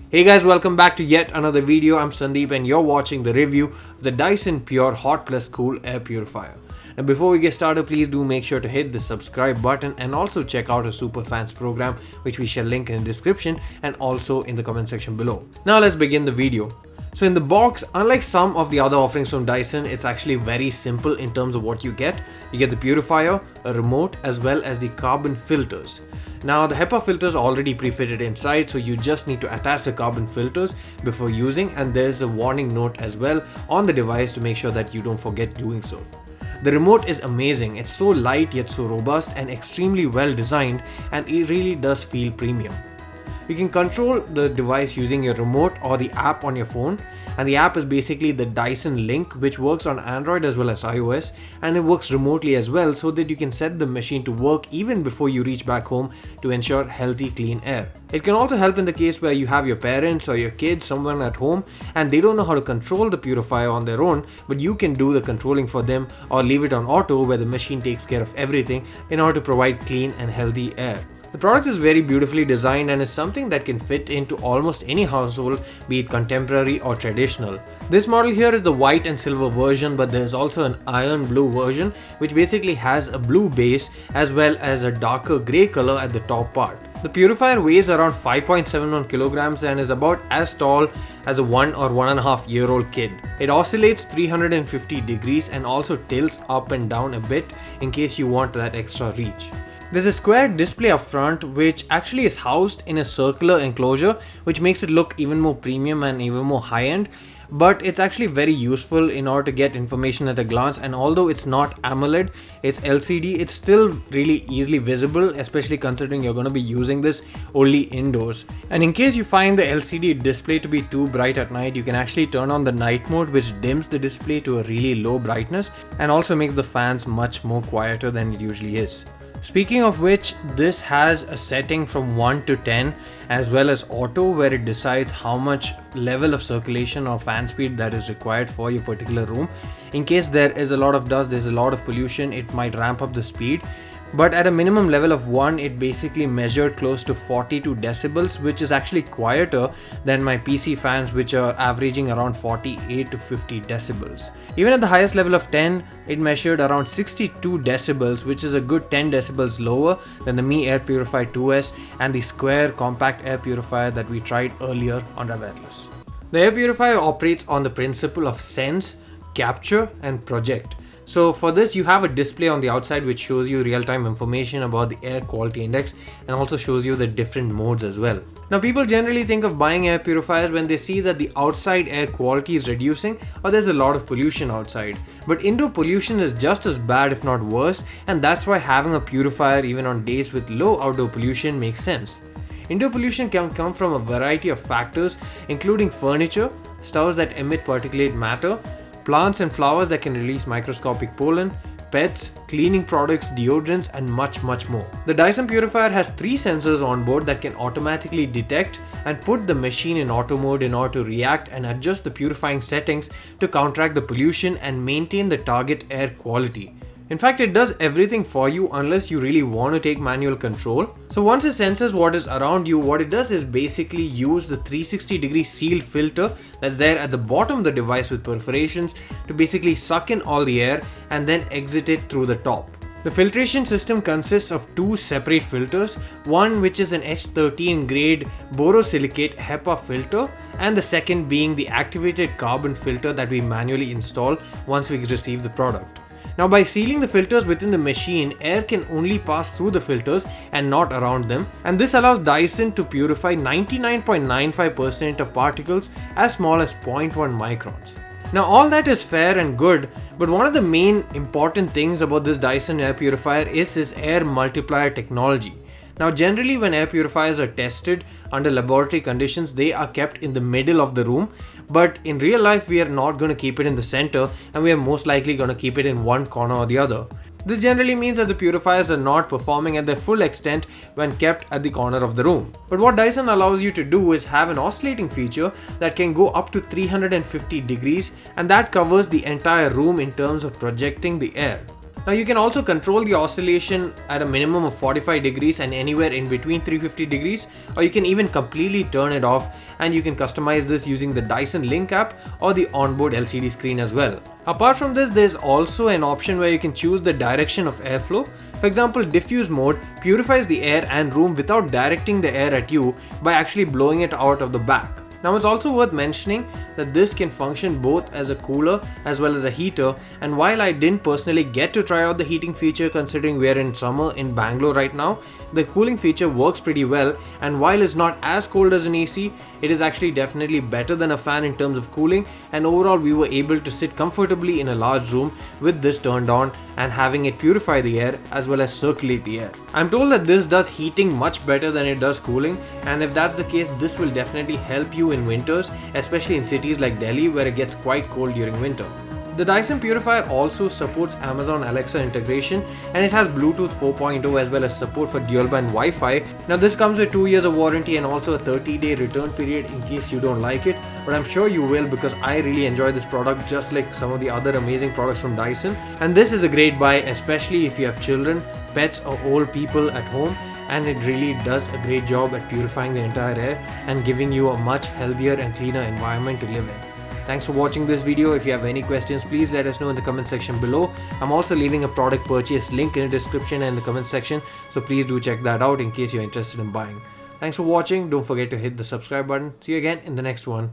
Hey guys, welcome back to yet another video. I'm Sandeep and you're watching the review of the Dyson Pure Hot+Cool Air Purifier. Now before we get started, please do make sure to hit the subscribe button and also check out our Super Fans program, which we shall link in the description and also in the comment section below. Now let's begin the video. So in the box, unlike some of the other offerings from Dyson, it's actually very simple in terms of what you get. You get the purifier, a remote, as well as the carbon filters. Now the HEPA filters are already pre-fitted inside, so you just need to attach the carbon filters before using, and there's a warning note as well on the device to make sure that you don't forget doing so. The remote is amazing. It's so light yet so robust and extremely well designed, and it really does feel premium. You can control the device using your remote or the app on your phone, and the app is basically the Dyson Link, which works on Android as well as iOS, and it works remotely as well, so that you can set the machine to work even before you reach back home to ensure healthy clean air. It can also help in the case where you have your parents or your kids someone at home and they don't know how to control the purifier on their own, but you can do the controlling for them or leave it on auto where the machine takes care of everything in order to provide clean and healthy air. The product is very beautifully designed and is something that can fit into almost any household, be it contemporary or traditional. This model here is the white and silver version, but there is also an iron blue version which basically has a blue base as well as a darker grey color at the top part. The purifier weighs around 5.71 kilograms and is about as tall as a 1 or 1.5 year old kid. It oscillates 350 degrees and also tilts up and down a bit in case you want that extra reach. There's a square display up front which actually is housed in a circular enclosure, which makes it look even more premium and even more high-end, but it's actually very useful in order to get information at a glance, and although it's not AMOLED, it's LCD, it's still really easily visible, especially considering you're going to be using this only indoors. And in case you find the LCD display to be too bright at night, you can actually turn on the night mode, which dims the display to a really low brightness and also makes the fans much more quieter than it usually is. Speaking of which, this has a setting from 1 to 10 as well as auto, where it decides how much level of circulation or fan speed that is required for your particular room. In case there is a lot of dust, there's a lot of pollution, it might ramp up the speed. But at a minimum level of 1, it basically measured close to 42 decibels, which is actually quieter than my PC fans, which are averaging around 48 to 50 decibels. Even at the highest level of 10, it measured around 62 decibels, which is a good 10 decibels lower than the Mi Air Purifier 2S and the Square compact air purifier that we tried earlier on RevAtlas. The air purifier operates on the principle of sense, capture, and project. So for this, you have a display on the outside which shows you real-time information about the air quality index and also shows you the different modes as well. Now people generally think of buying air purifiers when they see that the outside air quality is reducing or there's a lot of pollution outside. But indoor pollution is just as bad, if not worse, and that's why having a purifier even on days with low outdoor pollution makes sense. Indoor pollution can come from a variety of factors, including furniture, stoves that emit particulate matter, plants and flowers that can release microscopic pollen, pets, cleaning products, deodorants, and much more. The Dyson Purifier has 3 sensors on board that can automatically detect and put the machine in auto mode in order to react and adjust the purifying settings to counteract the pollution and maintain the target air quality. In fact, it does everything for you unless you really want to take manual control. So once it senses what is around you, what it does is basically use the 360-degree seal filter that's there at the bottom of the device with perforations to basically suck in all the air and then exit it through the top. The filtration system consists of 2 separate filters, one which is an S13 grade borosilicate HEPA filter, and the second being the activated carbon filter that we manually install once we receive the product. Now by sealing the filters within the machine, air can only pass through the filters and not around them, and this allows Dyson to purify 99.95% of particles as small as 0.1 microns. Now all that is fair and good, but one of the main important things about this Dyson air purifier is its air multiplier technology. Now generally when air purifiers are tested under laboratory conditions, they are kept in the middle of the room, but in real life we are not going to keep it in the center, and we are most likely going to keep it in one corner or the other. This generally means that the purifiers are not performing at their full extent when kept at the corner of the room. But what Dyson allows you to do is have an oscillating feature that can go up to 350 degrees, and that covers the entire room in terms of projecting the air. Now you can also control the oscillation at a minimum of 45 degrees and anywhere in between 350 degrees, or you can even completely turn it off, and you can customize this using the Dyson Link app or the onboard LCD screen as well. Apart from this, there's also an option where you can choose the direction of airflow. For example, Diffuse Mode purifies the air and room without directing the air at you by actually blowing it out of the back. Now it's also worth mentioning that this can function both as a cooler as well as a heater, and while I didn't personally get to try out the heating feature considering we're in summer in Bangalore right now, the cooling feature works pretty well, and while it's not as cold as an AC, it is actually definitely better than a fan in terms of cooling, and overall we were able to sit comfortably in a large room with this turned on and having it purify the air as well as circulate the air. I'm told that this does heating much better than it does cooling, and if that's the case, this will definitely help you in winters, especially in cities like Delhi where it gets quite cold during winter. The Dyson Purifier also supports Amazon Alexa integration, and it has Bluetooth 4.0 as well as support for dual band Wi-Fi. Now this comes with 2 years of warranty and also a 30-day return period in case you don't like it, but I'm sure you will because I really enjoy this product just like some of the other amazing products from Dyson. And this is a great buy, especially if you have children, pets or old people at home, and it really does a great job at purifying the entire air and giving you a much healthier and cleaner environment to live in. Thanks for watching this video. If you have any questions, please let us know in the comment section below. I'm also leaving a product purchase link in the description and the comment section, so please do check that out in case you're interested in buying. Thanks for watching. Don't forget to hit the subscribe button. See you again in the next one.